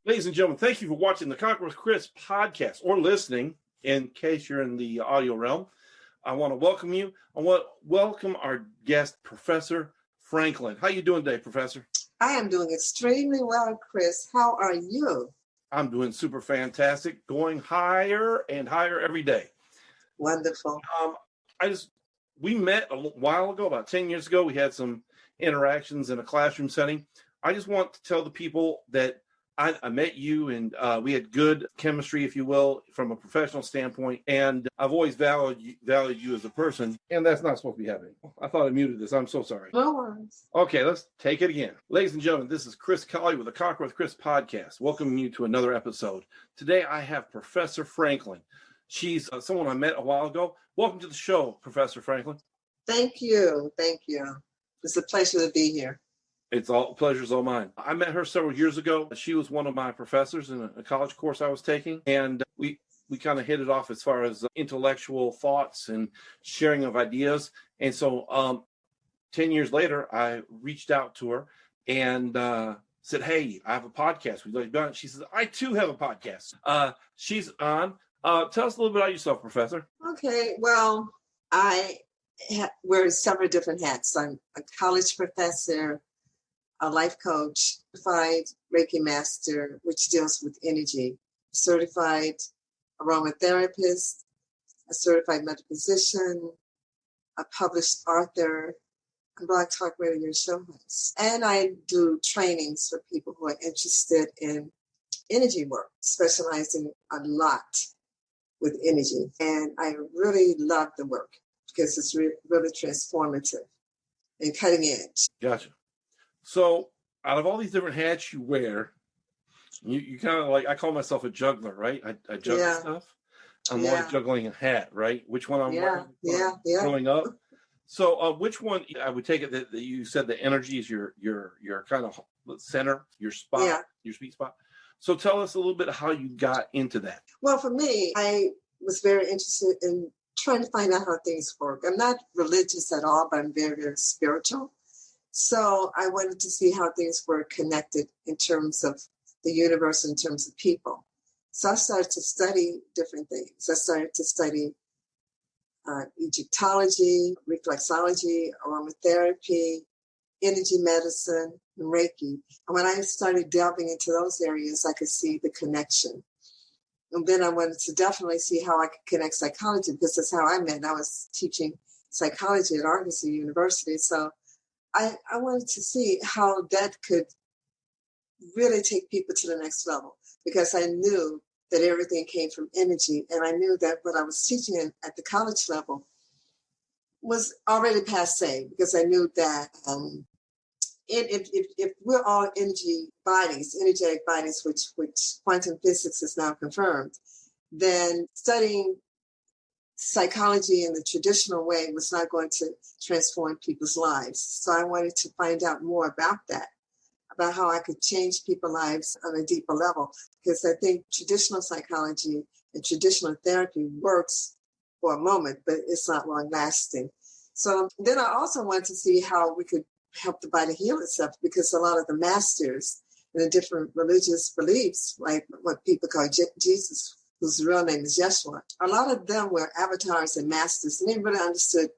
Ladies and gentlemen, thank you for watching the Conquer with Chris podcast or listening in case you're in the audio realm. I want to welcome you. I want to welcome our guest, Professor Franklin. How you doing today, Professor? I am doing extremely well, Chris. How are you? I'm doing super fantastic, going higher and higher every day. Wonderful. We met a while ago, about 10 years ago. We had some interactions in a classroom setting. I just want to tell the people that I met you and we had good chemistry, if you will, from a professional standpoint. And I've always valued you as a person. And that's not supposed to be happening. I thought I muted this. I'm so sorry. No worries. Okay, let's take it again. Ladies and gentlemen, this is Chris Collier with the Conquer with Chris podcast, welcoming you to another episode. Today I have Professor Franklin. She's someone I met a while ago. Welcome to the show, Professor Franklin. Thank you. Thank you. It's a pleasure to be here. Pleasure's all mine. I met her several years ago. She was one of my professors in a college course I was taking, and we kind of hit it off as far as intellectual thoughts and sharing of ideas. And so 10 years later, I reached out to her and said, hey, I have a podcast. We'd like to be on it. She says, I too have a podcast. She's on. Tell us a little bit about yourself, Professor. Okay, well, I wear several different hats. I'm a college professor, a life coach, certified Reiki master, which deals with energy, certified aromatherapist, a certified metaphysician, a published author, a Blog Talk Radio show host. And I do trainings for people who are interested in energy work, specializing a lot with energy. And I really love the work because it's really transformative and cutting edge. Gotcha. So out of all these different hats you wear, you kind of like, I call myself a juggler, right? I juggle stuff. I'm always juggling a hat, right? Which one I'm wearing growing up. So which one, I would take it that you said the energy is your kind of center, your spot, your sweet spot. So tell us a little bit how you got into that. Well, for me, I was very interested in trying to find out how things work. I'm not religious at all, but I'm very, very spiritual. So I wanted to see how things were connected in terms of the universe, in terms of people. So I started to study different things. I started to study Egyptology, reflexology, aromatherapy, energy medicine, and Reiki. And when I started delving into those areas, I could see the connection. And then I wanted to definitely see how I could connect psychology, because that's how I met. I was teaching psychology at Arkansas University. So I wanted to see how that could really take people to the next level, because I knew that everything came from energy. And I knew that what I was teaching at the college level was already passé, because I knew that if we're all energetic bodies, which quantum physics has now confirmed, then studying psychology in the traditional way was not going to transform people's lives. So I wanted to find out more about that, about how I could change people's lives on a deeper level, because I think traditional psychology and traditional therapy works for a moment, but it's not long lasting. So then I also wanted to see how we could help the body heal itself, because a lot of the masters in the different religious beliefs, like what people call Jesus, whose real name is Yeshua, a lot of them were avatars and masters, and they really understood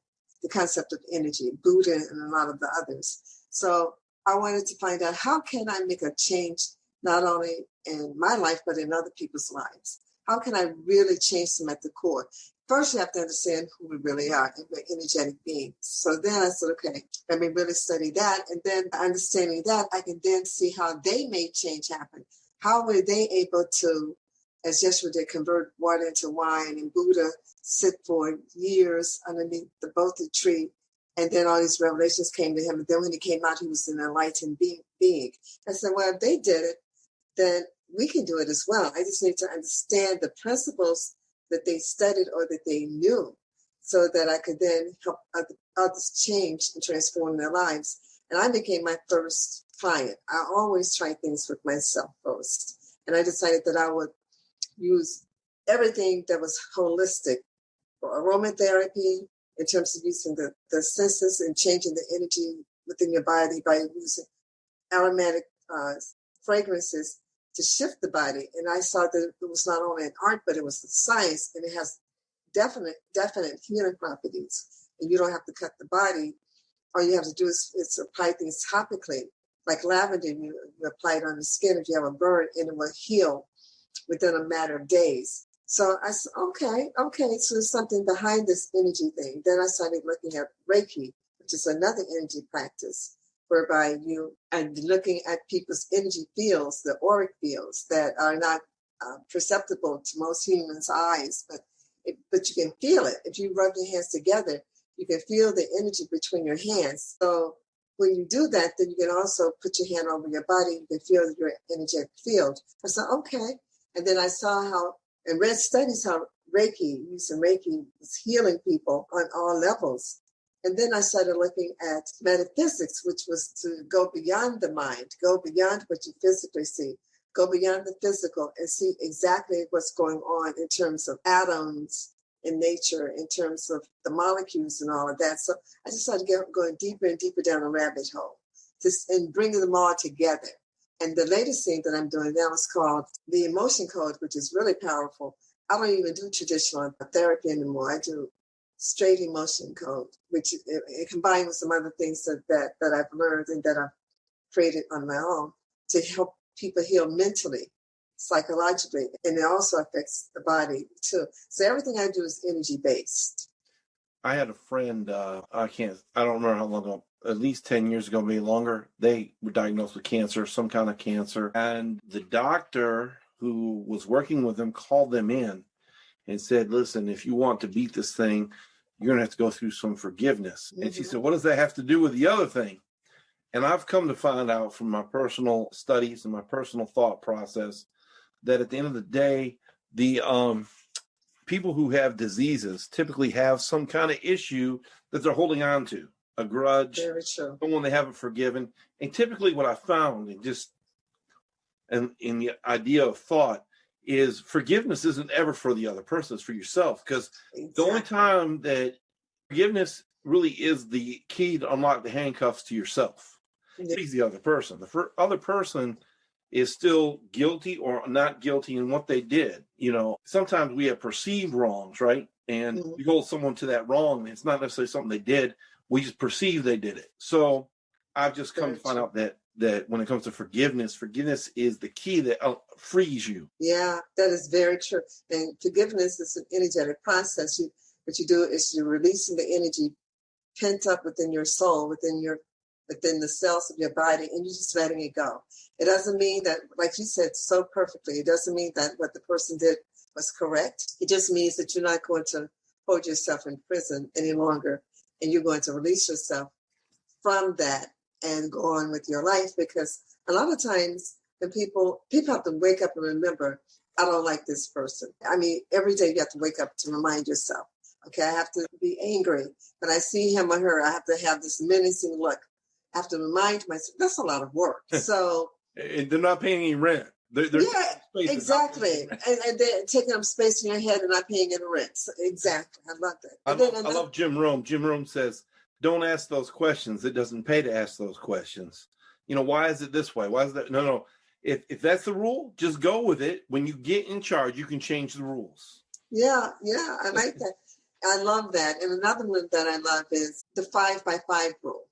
the concept of energy, Buddha and a lot of the others. So I wanted to find out, how can I make a change not only in my life, but in other people's lives? How can I really change them at the core? First, you have to understand who we really are, and we're energetic beings. So then I said, okay, let me really study that. And then understanding that, I can then see how they made change happen. How were they able to, as Yeshua did, convert water into wine, and Buddha sit for years underneath the Bodhi tree, and then all these revelations came to him. And then when he came out, he was an enlightened being. I said, well, if they did it, then we can do it as well. I just need to understand the principles that they studied or that they knew, so that I could then help others change and transform their lives. And I became my first client. I always try things with myself first. And I decided that I would use everything that was holistic, for aromatherapy, in terms of using the senses and changing the energy within your body by using aromatic fragrances to shift the body. And I saw that it was not only an art, but it was a science, and it has definite healing properties. And you don't have to cut the body. All you have to do is apply things topically, like lavender. You apply it on the skin if you have a burn, and it will heal within a matter of days. So I said, okay, so there's something behind this energy thing. Then I started looking at Reiki, which is another energy practice, whereby you are looking at people's energy fields, the auric fields that are not perceptible to most humans' eyes, but you can feel it. If you rub your hands together, you can feel the energy between your hands. So when you do that, then you can also put your hand over your body. You can feel your energetic field. I said, okay. And then I saw how, and read studies how using Reiki was healing people on all levels. And then I started looking at metaphysics, which was to go beyond the mind, go beyond what you physically see, go beyond the physical and see exactly what's going on in terms of atoms in nature, in terms of the molecules and all of that. So I just started going deeper and deeper down a rabbit hole and bringing them all together. And the latest thing that I'm doing now is called the emotion code, which is really powerful. I don't even do traditional therapy anymore. I do straight emotion code, which it combined with some other things that I've learned and that I've created on my own to help people heal mentally, psychologically, and it also affects the body too. So everything I do is energy based. I had a friend, I don't remember how long ago, at least 10 years ago, maybe longer. They were diagnosed with cancer, some kind of cancer. And the doctor who was working with them called them in and said, listen, if you want to beat this thing, you're going to have to go through some forgiveness. Mm-hmm. And she said, what does that have to do with the other thing? And I've come to find out from my personal studies and my personal thought process that at the end of the day, the people who have diseases typically have some kind of issue that they're holding on to, a grudge, someone they haven't forgiven. And typically what I found in the idea of thought is forgiveness isn't ever for the other person, it's for yourself. Because the only time that forgiveness really is the key to unlock the handcuffs to yourself. He's the other person. The other person is still guilty or not guilty in what they did. You know, sometimes we have perceived wrongs, right? And we hold someone to that wrong. It's not necessarily something they did. We just perceive they did it. So I've just come to find out that when it comes to forgiveness is the key that frees you. Yeah, that is very true. And forgiveness is an energetic process. What you do is you're releasing the energy pent up within your soul, within the cells of your body, and you're just letting it go. It doesn't mean that, like you said so perfectly, it doesn't mean that what the person did was correct. It just means that you're not going to hold yourself in prison any longer, and you're going to release yourself from that and go on with your life. Because a lot of times when people have to wake up and remember, I don't like this person. I mean, every day you have to wake up to remind yourself, okay, I have to be angry. When I see him or her, I have to have this menacing look. I have to remind myself, that's a lot of work. So they're not paying any rent. They're exactly. And they're taking up space in your head and not paying any rent. So, exactly. I love that. I love Jim Rome. Jim Rome says, don't ask those questions. It doesn't pay to ask those questions. You know, why is it this way? Why is that? No. If that's the rule, just go with it. When you get in charge, you can change the rules. Yeah. I like that. I love that. And another one that I love is the 5x5 rule.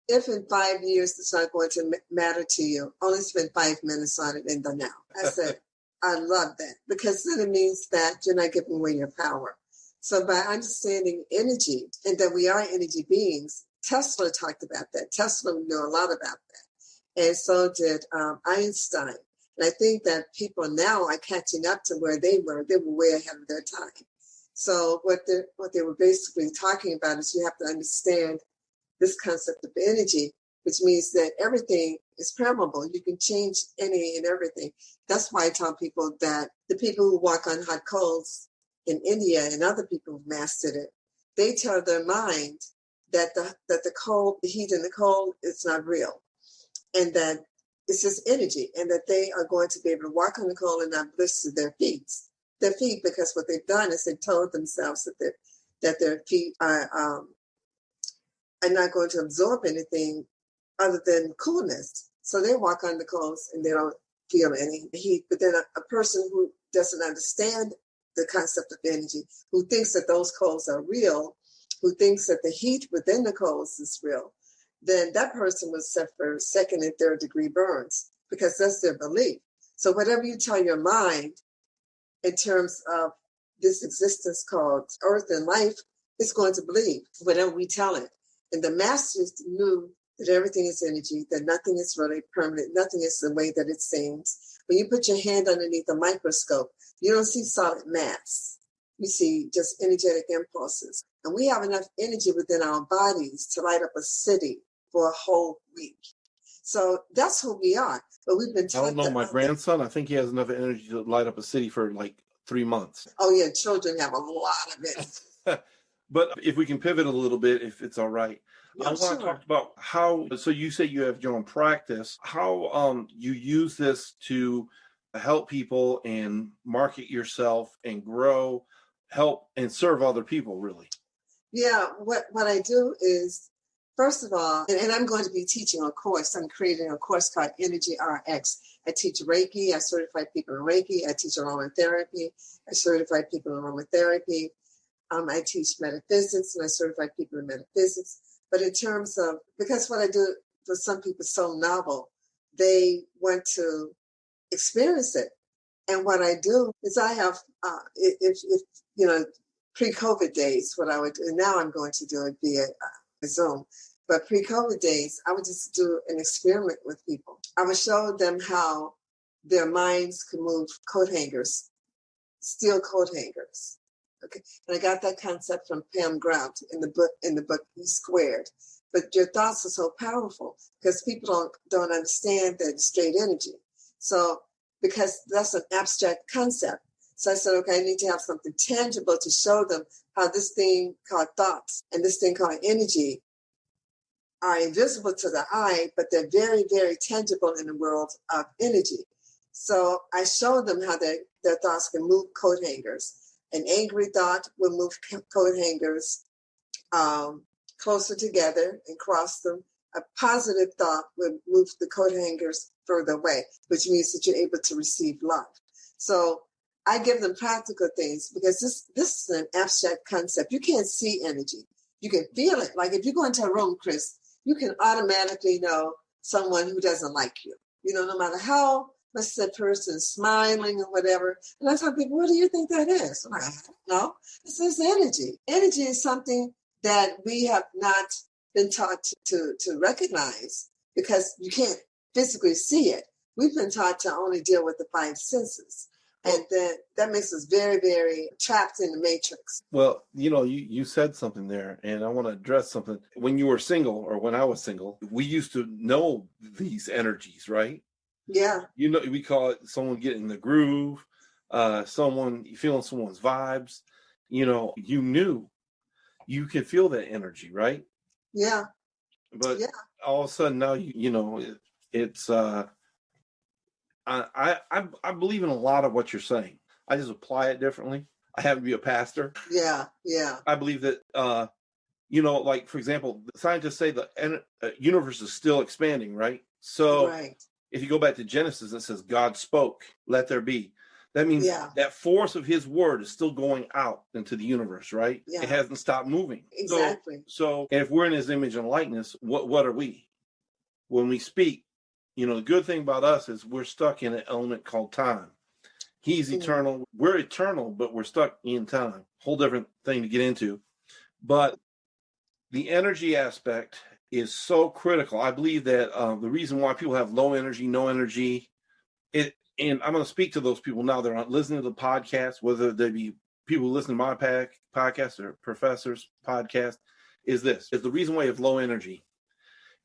If in 5 years it's not going to matter to you, only spend 5 minutes on it in the now. I said, I love that, because then it means that you're not giving away your power. So by understanding energy and that we are energy beings, Tesla talked about that. Tesla knew a lot about that. And so did Einstein. And I think that people now are catching up to where they were. They were way ahead of their time. So what they were basically talking about is you have to understand this concept of energy, which means that everything is permeable. You can change any and everything. That's why I tell people that the people who walk on hot coals in India and other people who've mastered it, they tell their mind that the cold, the heat in the cold is not real, and that it's just energy, and that they are going to be able to walk on the coal and not blister their feet, because what they've done is they've told themselves that their feet are not going to absorb anything other than coolness. So they walk on the coals and they don't feel any heat. But then a person who doesn't understand the concept of energy, who thinks that those coals are real, who thinks that the heat within the coals is real, then that person would suffer second and third degree burns because that's their belief. So whatever you tell your mind in terms of this existence called earth and life, it's going to believe whatever we tell it. And the masters knew that everything is energy, that nothing is really permanent, nothing is the way that it seems. When you put your hand underneath a microscope, you don't see solid mass. You see just energetic impulses. And we have enough energy within our bodies to light up a city for a whole week. So that's who we are. But we've been taught I don't know, my grandson, I think he has enough energy to light up a city for like 3 months. Oh, yeah, children have a lot of it. But if we can pivot a little bit, if it's all right. Yeah, I want to talk about how, so you say you have your own practice, how you use this to help people and market yourself and grow, help and serve other people, really. Yeah, what I do is, first of all, and I'm going to be teaching a course. I'm creating a course called Energy RX. I teach Reiki. I certify people in Reiki. I teach aromatherapy. I certify people in aromatherapy. I teach metaphysics, and I certify people in metaphysics. But in terms of, because what I do for some people is so novel, they want to experience it. And what I do is I have, if pre-COVID days, what I would do, and now I'm going to do it via Zoom, but pre-COVID days, I would just do an experiment with people. I would show them how their minds could move coat hangers, steel coat hangers. Okay, and I got that concept from Pam Grout in the book E Squared. But your thoughts are so powerful because people don't understand that it's straight energy. So because that's an abstract concept. So I said, okay, I need to have something tangible to show them how this thing called thoughts and this thing called energy are invisible to the eye, but they're very, very tangible in the world of energy. So I showed them how their thoughts can move coat hangers. An angry thought will move coat hangers closer together and cross them. A positive thought would move the coat hangers further away, which means that you're able to receive love. So I give them practical things because this is an abstract concept. You can't see energy. You can feel it. Like if you go into a room, Chris, you can automatically know someone who doesn't like you. No matter how much that person's smiling or whatever. And I tell people, what do you think that is? I'm like, I don't know. This is energy. Energy is something that we have not been taught to recognize because you can't physically see it. We've been taught to only deal with the 5 senses. And then that makes us very, very trapped in the matrix. Well, you said something there, and I want to address something. When you were single, or when I was single, we used to know these energies, right? Yeah. We call it someone getting in the groove, someone feeling someone's vibes. You knew you could feel that energy, right? Yeah. But all of a sudden now, it's I believe in a lot of what you're saying. I just apply it differently. I happen to be a pastor. Yeah. I believe that, like, for example, scientists say the universe is still expanding, right? So if you go back to Genesis, it says God spoke, let there be. That means that force of his word is still going out into the universe, right? Yeah. It hasn't stopped moving. Exactly. So if we're in his image and likeness, what are we? When we speak, the good thing about us is we're stuck in an element called time. He's eternal. We're eternal, but we're stuck in time. Whole different thing to get into. But the energy aspect is so critical. I believe that the reason why people have low energy, no energy, and I'm going to speak to those people now that are listening to the podcast, whether they be people who listen to my podcast or professors' podcast, is the reason why you have low energy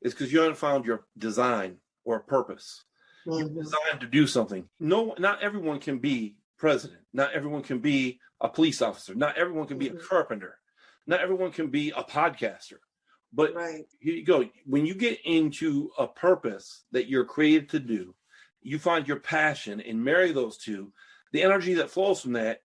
is because you haven't found your design or purpose. You're designed to do something. No, not everyone can be president. Not everyone can be a police officer. Not everyone can be a carpenter. Not everyone can be a podcaster. But here you go. When you get into a purpose that you're created to do, you find your passion and marry those two, the energy that flows from that,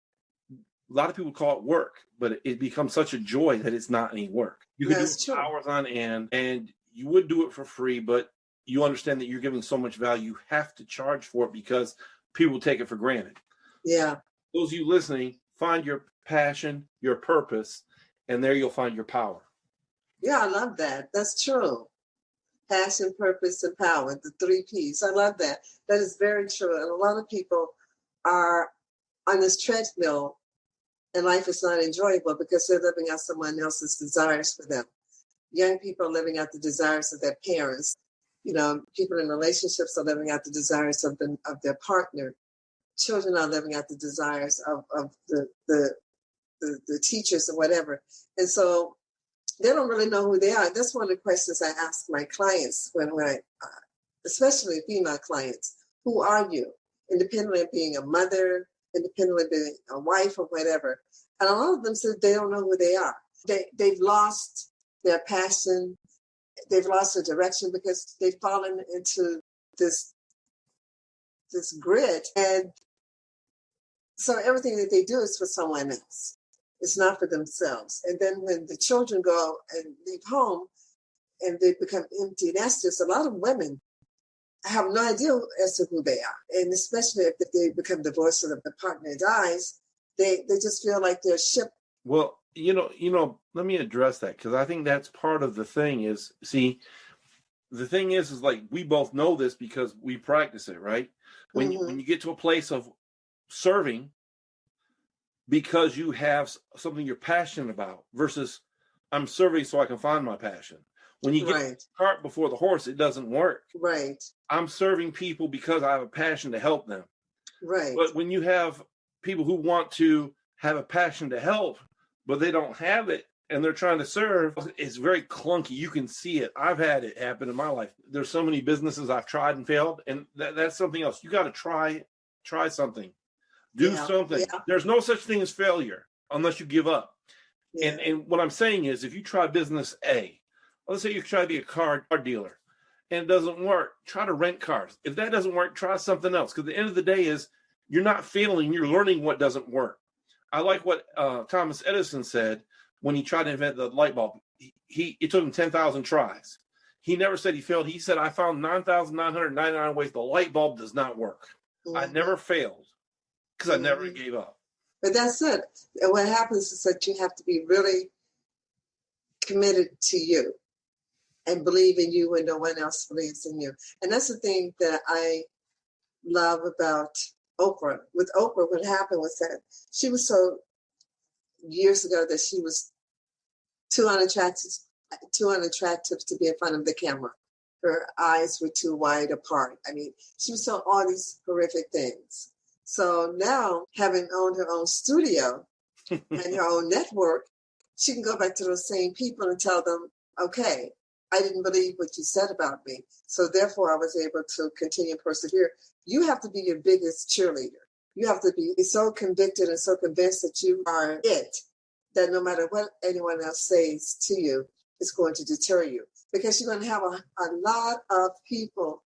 a lot of people call it work, but it becomes such a joy that it's not any work. You could do it for hours on end, and you would do it for free, but you understand that you're giving so much value, you have to charge for it because people take it for granted. Yeah. Those of you listening, find your passion, your purpose, and there you'll find your power. Yeah, I love that. That's true. Passion, purpose, and power, the 3 Ps. I love that. That is very true. And a lot of people are on this treadmill and life is not enjoyable because they're living out someone else's desires for them. Young people are living out the desires of their parents. People in relationships are living out the desires of their partner. Children are living out the desires of the teachers or whatever. And so they don't really know who they are. That's one of the questions I ask my clients when I, especially female clients. Who are you? Independently of being a mother, independently of being a wife or whatever. And a lot of them said they don't know who they are. They've lost their passion. They've lost their direction because they've fallen into this grid. And so everything that they do is for someone else. It's not for themselves. And then when the children go and leave home and they become empty nesters, a lot of women have no idea as to who they are. And especially if they become divorced or the partner dies, they just feel like they're shipped. Well, let me address that because I think that's part of the thing is, see, the thing is like we both know this because we practice it, right? When you get to a place of serving because you have something you're passionate about versus I'm serving so I can find my passion. When you get the cart before the horse, it doesn't work. Right. I'm serving people because I have a passion to help them. Right. But when you have people who want to have a passion to help, but they don't have it and they're trying to serve, it's very clunky. You can see it. I've had it happen in my life. There's so many businesses I've tried and failed, and that's something else. You got to try something. Do something. Yeah. There's no such thing as failure unless you give up. Yeah. And what I'm saying is if you try business A, let's say you try to be a car dealer and it doesn't work, try to rent cars. If that doesn't work, try something else. Because the end of the day is you're not failing, you're learning what doesn't work. I like what Thomas Edison said when he tried to invent the light bulb. It took him 10,000 tries. He never said he failed. He said, I found 9,999 ways the light bulb does not work. Mm-hmm. I never failed because I never gave up. But that's it. And what happens is that you have to be really committed to you and believe in you when no one else believes in you. And that's the thing that I love about Oprah. With Oprah, what happened was that she was so years ago that she was too unattractive to be in front of the camera. Her eyes were too wide apart. I mean, she was so all these horrific things. So now, having owned her own studio and her own network, she can go back to those same people and tell them, okay, I didn't believe what you said about me. So therefore, I was able to continue and persevere. You have to be your biggest cheerleader. You have to be so convicted and so convinced that you are it, that no matter what anyone else says to you, it's going to deter you. Because you're going to have a lot of people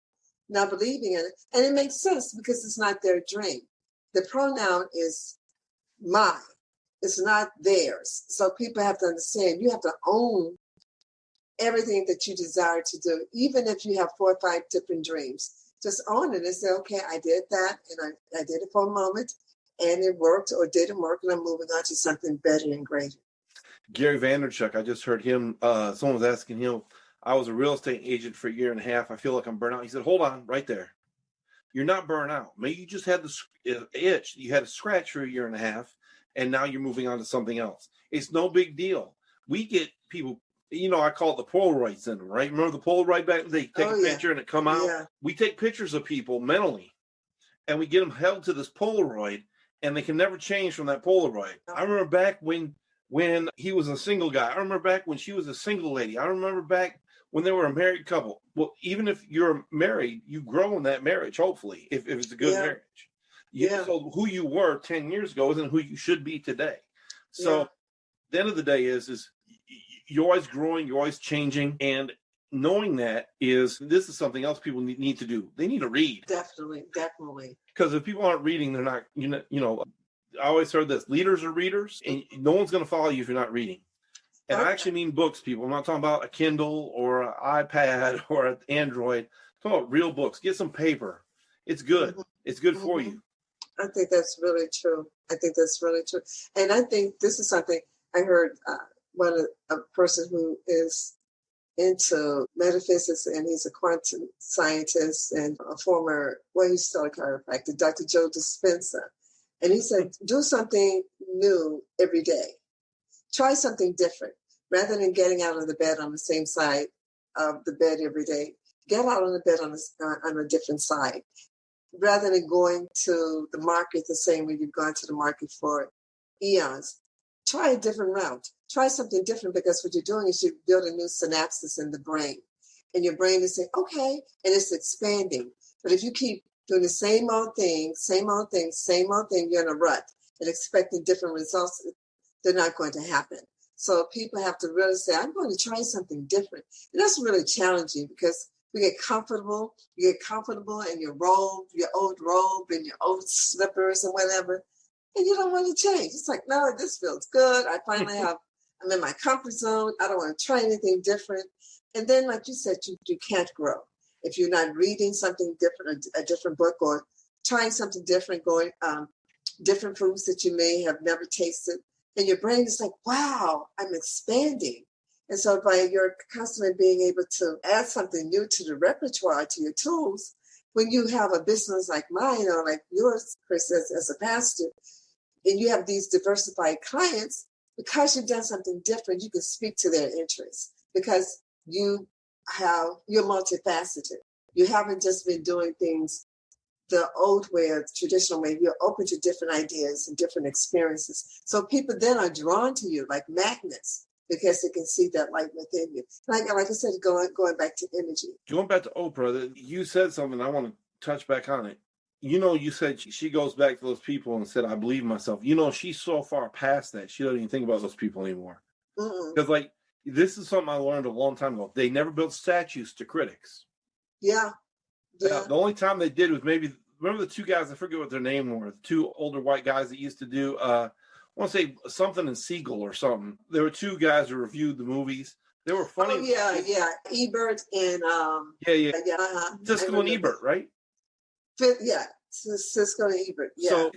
not believing in it. And it makes sense because it's not their dream. The pronoun is mine. It's not theirs. So people have to understand you have to own everything that you desire to do, even if you have 4 or 5 different dreams. Just own it and say, okay, I did that and I did it for a moment and it worked or didn't work and I'm moving on to something better and greater. Gary Vaynerchuk, I just heard him, someone was asking him, I was a real estate agent for a year and a half. I feel like I'm burnt out. He said, hold on right there. You're not burnt out. Maybe you just had the itch. You had a scratch for a year and a half, and now you're moving on to something else. It's no big deal. We get people, I call it the Polaroid syndrome, right? Remember the Polaroid back? They take a picture and it come out. Yeah. We take pictures of people mentally, and we get them held to this Polaroid, and they can never change from that Polaroid. I remember back when he was a single guy. I remember back when she was a single lady. I remember back when they were a married couple. Well, even if you're married, you grow in that marriage, hopefully, if it's a good marriage. So who you were 10 years ago isn't who you should be today. So the end of the day is you're always growing, you're always changing. And knowing that this is something else people need to do. They need to read. Definitely. Because if people aren't reading, they're not, I always heard this, leaders are readers, and no one's going to follow you if you're not reading. And I actually mean books, people. I'm not talking about a Kindle or an iPad or an Android. I'm talking about real books. Get some paper. It's good. Mm-hmm. It's good for you. I think that's really true. I think that's really true. And I think this is something I heard a person who is into metaphysics, and he's a quantum scientist and a former, well, he's still a chiropractor, Dr. Joe Dispenza. And he said, do something new every day. Try something different. Rather than getting out of the bed on the same side of the bed every day, get out of the bed on a different side. Rather than going to the market the same way you've gone to the market for eons, try a different route. Try something different, because what you're doing is you're building new synapses in the brain. And your brain is saying, okay, and it's expanding. But if you keep doing the same old thing, you're in a rut and expecting different results, they're not going to happen. So people have to really say, I'm going to try something different. And that's really challenging, because we get comfortable. You get comfortable in your robe, your old robe and your old slippers and whatever. And you don't want to change. It's like, no, this feels good. I'm in my comfort zone. I don't want to try anything different. And then, like you said, you can't grow. If you're not reading something different, a different book, or trying something different, going different foods that you may have never tasted. And your brain is like, wow, I'm expanding. And so by your constantly being able to add something new to the repertoire, to your tools, when you have a business like mine or like yours, Chris, as a pastor, and you have these diversified clients, because you've done something different, you can speak to their interests, because you're multifaceted. You haven't just been doing things the old way or the traditional way. You're open to different ideas and different experiences. So people then are drawn to you like magnets, because they can see that light within you. Like I said, going back to energy. Going back to Oprah, you said something, I want to touch back on it. You said she goes back to those people and said, I believe in myself. She's so far past that. She doesn't even think about those people anymore. Because this is something I learned a long time ago. They never built statues to critics. Yeah. The only time they did was remember the two guys, I forget what their name were, the two older white guys that used to do, I want to say something in Siegel or something. There were two guys who reviewed the movies. They were funny. Oh, yeah. Ebert and... Siskel and Ebert, right? Yeah. Siskel and Ebert, yeah. So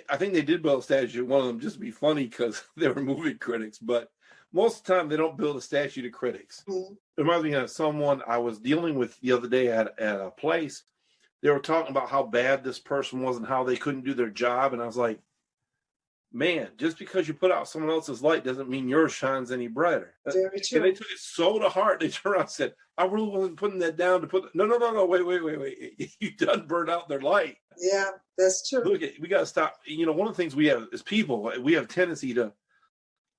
I think they did build a statue. One of them just to be funny because they were movie critics, but most of the time they don't build a statue to critics. Mm-hmm. It reminds me of someone I was dealing with the other day at a place. They were talking about how bad this person was and how they couldn't do their job. And I was like, man, just because you put out someone else's light doesn't mean yours shines any brighter. Very true. And they took it so to heart. They turned around and said, I really wasn't putting that down to put... No, wait. You done burned out their light. Yeah, that's true. Look, we got to stop. One of the things we have as people, we have a tendency to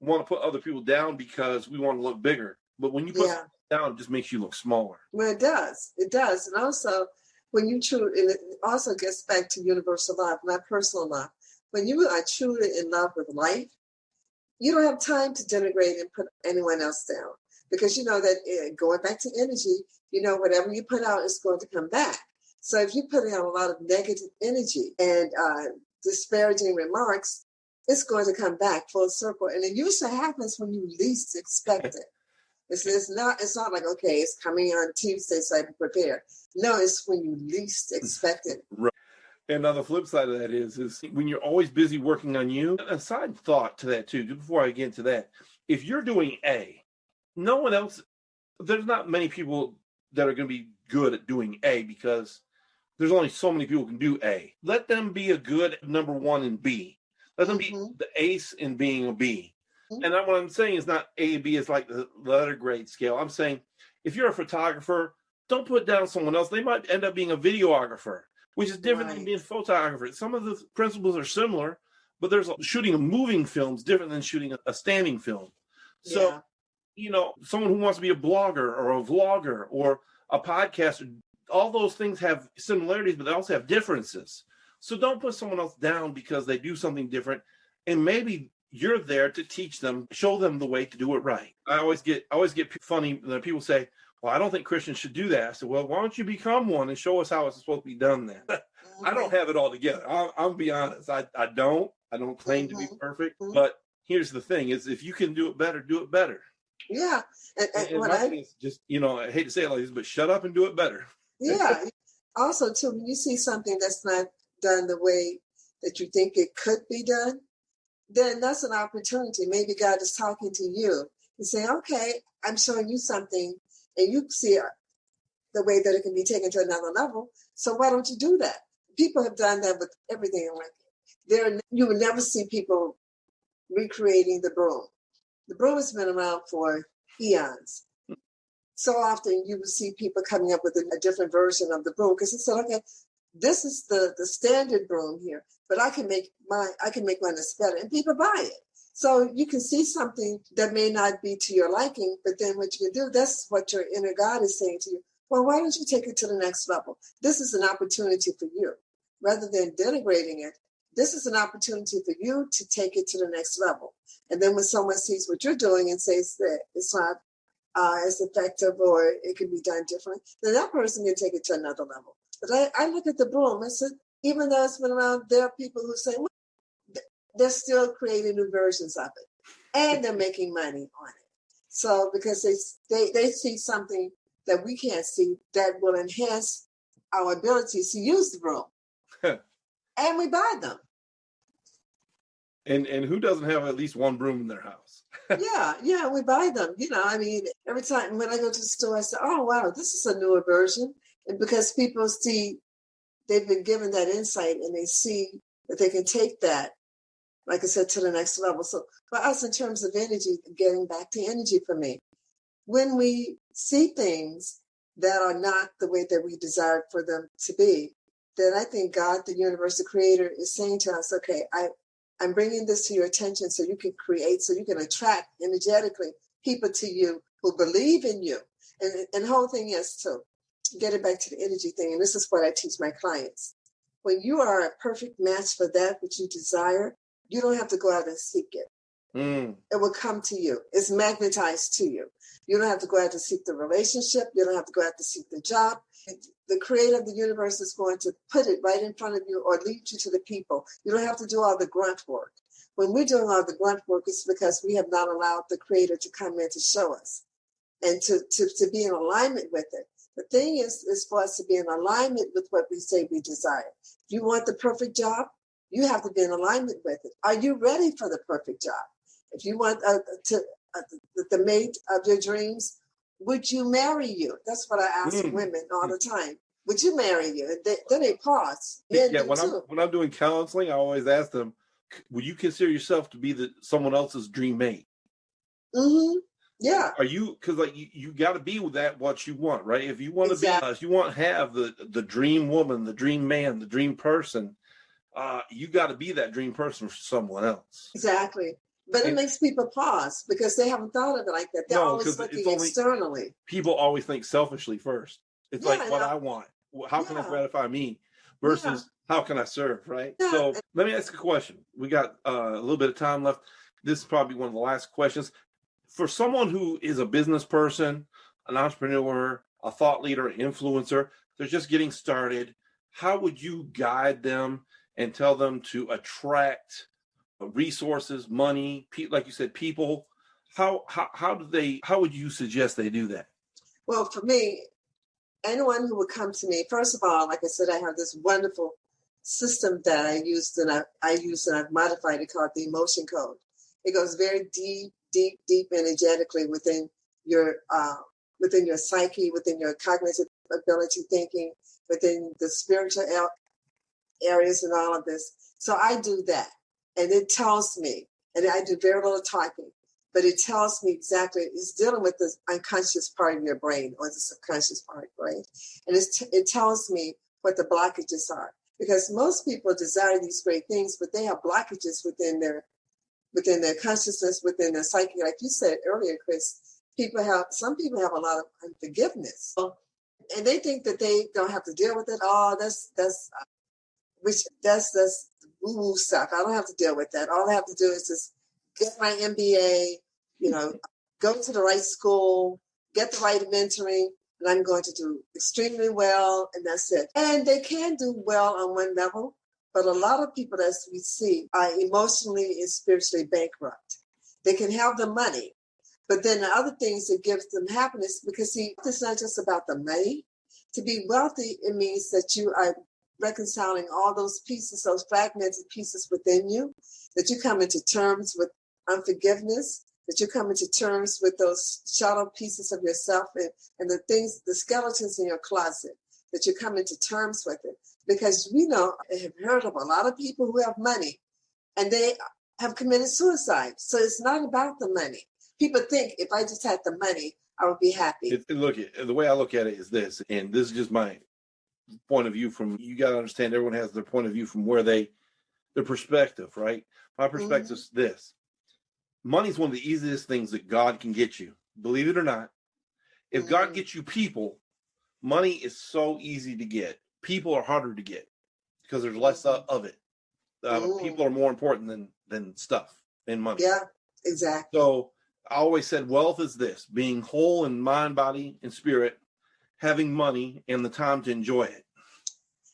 want to put other people down because we want to look bigger. But when you put someone down, it just makes you look smaller. Well, it does. It does. And also, and it also gets back to universal love, not personal love. When you are truly in love with life, you don't have time to denigrate and put anyone else down, because you know that going back to energy, whatever you put out is going to come back. So if you're putting out a lot of negative energy and disparaging remarks, it's going to come back full circle. And it usually happens when you least expect it. It's not like, okay, it's coming on Tuesday, so I can prepare. No, it's when you least expect it. Right. And on the flip side of that is when you're always busy working on you. A side thought to that too, before I get into that, if you're doing A, no one else, there's not many people that are going to be good at doing A, because there's only so many people who can do A. Let them be a good number one in B. Let them be the ace in being a B. Mm-hmm. And what I'm saying is not A and B is like the letter grade scale. I'm saying if you're a photographer, don't put down someone else. They might end up being a videographer, which is different than being a photographer. Some of the principles are similar, but there's shooting a moving film is different than shooting a standing film. So, someone who wants to be a blogger or a vlogger or a podcaster, all those things have similarities, but they also have differences. So don't put someone else down because they do something different. And maybe you're there to teach them, show them the way to do it right. I always get funny when people say, well, I don't think Christians should do that. I said, well, why don't you become one and show us how it's supposed to be done then? I don't have it all together. I'll be honest. I don't claim to be perfect. But here's the thing is, if you can do it better, do it better. Yeah. And And what my thing is just, I hate to say it like this, but shut up and do it better. yeah. Also, too, when you see something that's not done the way that you think it could be done, then that's an opportunity. Maybe God is talking to you and saying, okay, I'm showing you something and you see the way that it can be taken to another level. So why don't you do that? People have done that with everything in life. You would never see people recreating the broom. The broom has been around for eons. So often you would see people coming up with a different version of the broom because they said, okay, this is the standard broom here, but I can make one that's better, and people buy it. So you can see something that may not be to your liking, but then what you can do, that's what your inner God is saying to you. Well, why don't you take it to the next level? This is an opportunity for you. Rather than denigrating it, this is an opportunity for you to take it to the next level. And then when someone sees what you're doing and says that it's not as effective or it can be done different, then that person can take it to another level. But I look at the broom and said, even though it's been around, there are people who say, well, they're still creating new versions of it. And they're making money on it. So because they see something that we can't see that will enhance our abilities to use the broom. And we buy them. And who doesn't have at least one broom in their house? Yeah, we buy them. Every time when I go to the store, I say, oh, wow, this is a newer version. And because people see, they've been given that insight and they see that they can take that, like I said, to the next level. So for us, in terms of energy, getting back to energy for me, when we see things that are not the way that we desired for them to be, then I think God, the universe, the creator, is saying to us, okay, I'm bringing this to your attention so you can create, so you can attract energetically people to you who believe in you. And the whole thing is to get it back to the energy thing. And this is what I teach my clients. When you are a perfect match for that which you desire, you don't have to go out and seek it. It will come to you. It's magnetized to you. You don't have to go out to seek the relationship. You don't have to go out to seek the job. The creator of the universe is going to put it right in front of you or lead you to the people. You don't have to do all the grunt work. When we're doing all the grunt work, it's because we have not allowed the creator to come in to show us and to be in alignment with it. The thing is for us to be in alignment with what we say we desire. If you want the perfect job, you have to be in alignment with it. Are you ready for the perfect job? If you want the mate of your dreams, would you marry you? That's what I ask women all the time. Would you marry you? And then they pause. Yeah, when I'm doing counseling, I always ask them, would you consider yourself to be someone else's dream mate? Mm-hmm. Yeah. Are you, because like you got to be with that what you want, right? If you want to be, if you want to have the dream woman, the dream man, the dream person, you got to be that dream person for someone else. Exactly. But it makes people pause because they haven't thought of it like that. They're always looking externally. People always think selfishly first. It's like what I want. How can I gratify me versus how can I serve, right? Yeah. So let me ask a question. We got a little bit of time left. This is probably one of the last questions. For someone who is a business person, an entrepreneur, a thought leader, an influencer, they're just getting started, how would you guide them and tell them to attract resources, money, like you said, people? How would you suggest they do that? Well, for me, anyone who would come to me, first of all, like I said, I have this wonderful system that I used and I've modified it called the emotion code. It goes very deep energetically within your psyche, within your cognitive ability thinking, within the spiritual areas and all of this. So I do that. And it tells me, and I do very little talking, but it tells me exactly, it's dealing with the unconscious part of your brain or the subconscious part, right? And it tells me what the blockages are. Because most people desire these great things, but they have blockages within their consciousness, within their psyche. Like you said earlier, Chris, some people have a lot of unforgiveness. And they think that they don't have to deal with it. Oh, that's woo-woo stuff. I don't have to deal with that. All I have to do is just get my MBA, go to the right school, get the right mentoring, and I'm going to do extremely well, and that's it. And they can do well on one level, but a lot of people, as we see, are emotionally and spiritually bankrupt. They can have the money, But then the other things that gives them happiness, because see, it's not just about the money. To be wealthy, it means that you are reconciling all those pieces, those fragmented pieces within you, that you come into terms with unforgiveness, that you come into terms with those shallow pieces of yourself and the things, the skeletons in your closet, that you come into terms with it. Because we know, I have heard of a lot of people who have money and they have committed suicide. So it's not about the money. People think if I just had the money, I would be happy. The way I look at it is this, and this is just my point of view from, you got to understand everyone has their point of view from where their perspective, right? My perspective is this. Money is one of the easiest things that God can get you. Believe it or not. If God gets you people, money is so easy to get. People are harder to get because there's less of it. People are more important than stuff and money. Yeah, exactly. So I always said wealth is this: being whole in mind, body, and spirit, having money and the time to enjoy it.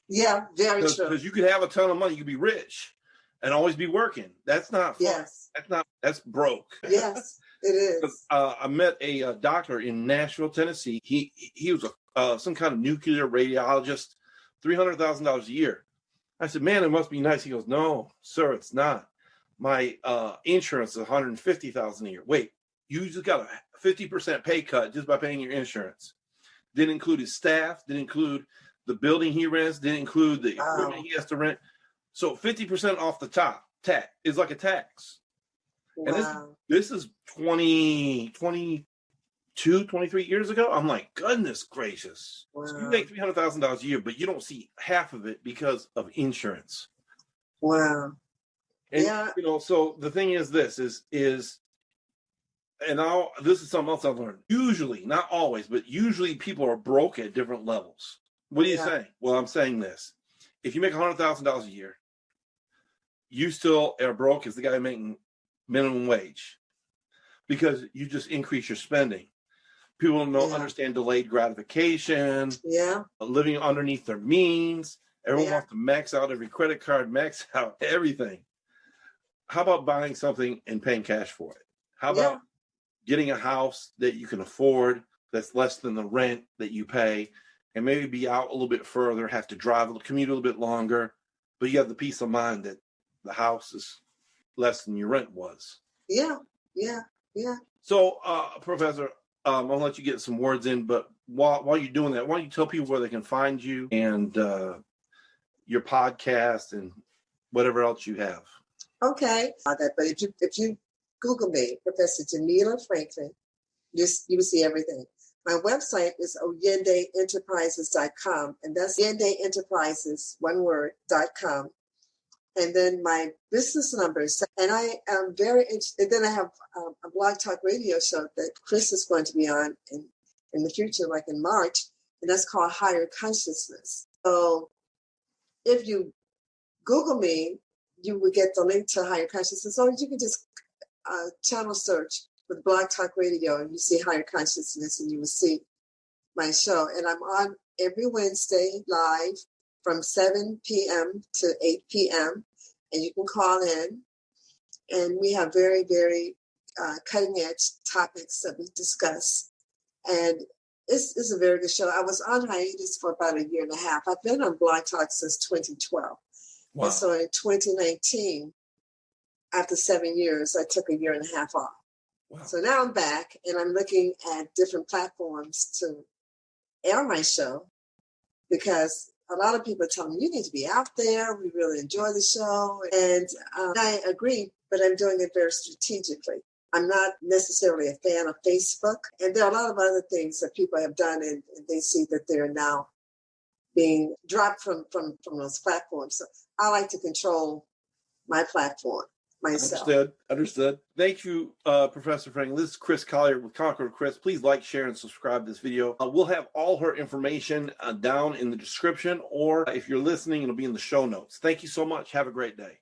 Yeah, very true. Because you could have a ton of money, you could be rich and always be working. That's not fun. Yes. That's broke. Yes, it is. I met a doctor in Nashville, Tennessee. He was some kind of nuclear radiologist, $300,000 a year. I said, man, it must be nice. He goes, no, sir, it's not. My insurance is $150,000 a year. Wait, you just got a 50% pay cut just by paying your insurance. Didn't include his staff, didn't include the building he rents, didn't include the equipment he has to rent. So 50% off the top tax is like a tax. Wow. And this is 22, 23 years ago. I'm like, goodness gracious. Wow. So you make $300,000 a year, but you don't see half of it because of insurance. Wow. And, yeah. So the thing is this is this is something else I've learned. Usually, not always, but usually people are broke at different levels. What are you saying? Well, I'm saying this. If you make $100,000 a year, you still are broke as the guy making minimum wage because you just increase your spending. People don't understand delayed gratification, living underneath their means. Everyone wants to max out every credit card, max out everything. How about buying something and paying cash for it? How about getting a house that you can afford that's less than the rent that you pay, and maybe be out a little bit further, have to commute a little bit longer, but you have the peace of mind that the house is less than your rent was. Yeah. So, Professor, I'm going to let you get some words in, but while you're doing that, why don't you tell people where they can find you and your podcast and whatever else you have? Okay. But if you Google me, Professor Jamila Franklin, you will see everything. My website is oyendeenterprises.com, and that's oyendeenterprises, one word, .com. And then my business numbers, and I am very interested. And then I have a Blog Talk radio show that Chris is going to be on in the future, like in March, and that's called Higher Consciousness. So if you Google me, you will get the link to Higher Consciousness, or you can just channel search with Blog Talk Radio, and you see Higher Consciousness, and you will see my show. And I'm on every Wednesday live from 7 p.m. to 8 p.m., and you can call in. And we have very, very cutting-edge topics that we discuss. And it's a very good show. I was on hiatus for about a year and a half. I've been on Blog Talk since 2012. Wow. And so in 2019, after 7 years, I took a year and a half off. Wow. So now I'm back, and I'm looking at different platforms to air my show, because a lot of people tell me, you need to be out there. We really enjoy the show. And I agree, but I'm doing it very strategically. I'm not necessarily a fan of Facebook. And there are a lot of other things that people have done, and they see that they're now being dropped from those platforms. So I like to control my platform myself. Understood. Thank you, Professor Franklin. This is Chris Collier with Conqueror Chris. Please like, share, and subscribe to this video. We'll have all her information down in the description, or if you're listening, it'll be in the show notes. Thank you so much. Have a great day.